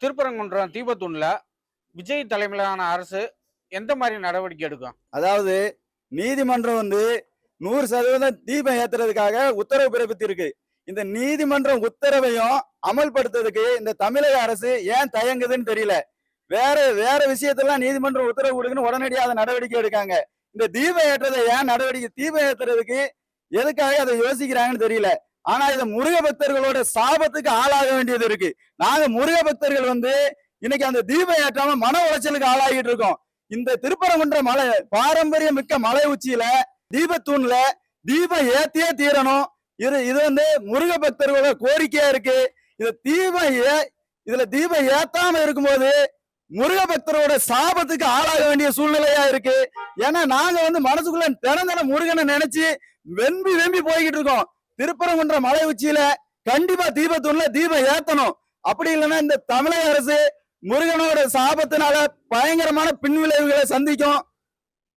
திருப்பரங்குன்றம் தீபத்தூண்ல விஜய் தலைமையிலான அரசு எந்த மாதிரி நடவடிக்கை எடுக்கும்? அதாவது நீதிமன்றம் 100% தீபம் ஏத்துறதுக்காக உத்தரவு பிறப்பித்திருக்கு. இந்த நீதிமன்றம் உத்தரவையும் அமல்படுத்துறதுக்கு இந்த தமிழக அரசு ஏன் தயங்குதுன்னு தெரியல. வேற வேற விஷயத்தெல்லாம் நீதிமன்றம் உத்தரவு கொடுக்குன்னு உடனடியாக அதை நடவடிக்கை எடுக்காங்க. இந்த தீபம் ஏற்றதை ஏன் நடவடிக்கை தீபம் ஏத்துறதுக்கு எதுக்காக அதை யோசிக்கிறாங்கன்னு தெரியல. ஆனா இத முருக பக்தர்களோட சாபத்துக்கு ஆளாக வேண்டியது இருக்கு. நாங்க முருக பக்தர்கள் இன்னைக்கு அந்த தீபம் ஏற்றாம மன உளைச்சலுக்கு ஆளாகிட்டு இருக்கோம். இந்த திருப்பரங்குன்ற மலை பாரம்பரியம் மிக்க மலை உச்சியில தீபத்தூண்ல தீபம் ஏத்தியே தீரணும். இது முருக பக்தர்களோட கோரிக்கையா இருக்கு. இதுல தீபம் ஏத்தாம இருக்கும்போது முருக பக்தரோட சாபத்துக்கு ஆளாக வேண்டிய சூழ்நிலையா இருக்கு. ஏன்னா நாங்க மனசுக்குள்ள தினம் முருகனை நினைச்சு வெம்பி வெம்பி போய்கிட்டு இருக்கோம். திருப்பரங்குன்ற மலை உச்சியில கண்டிப்பா தீபத்தூண்ல தீபம் ஏத்தணும். அப்படி இல்லைன்னா இந்த தமிழக அரசு முருகனோட சாபத்தினால பயங்கரமான பின்விளைவுகளை சந்திக்கும்.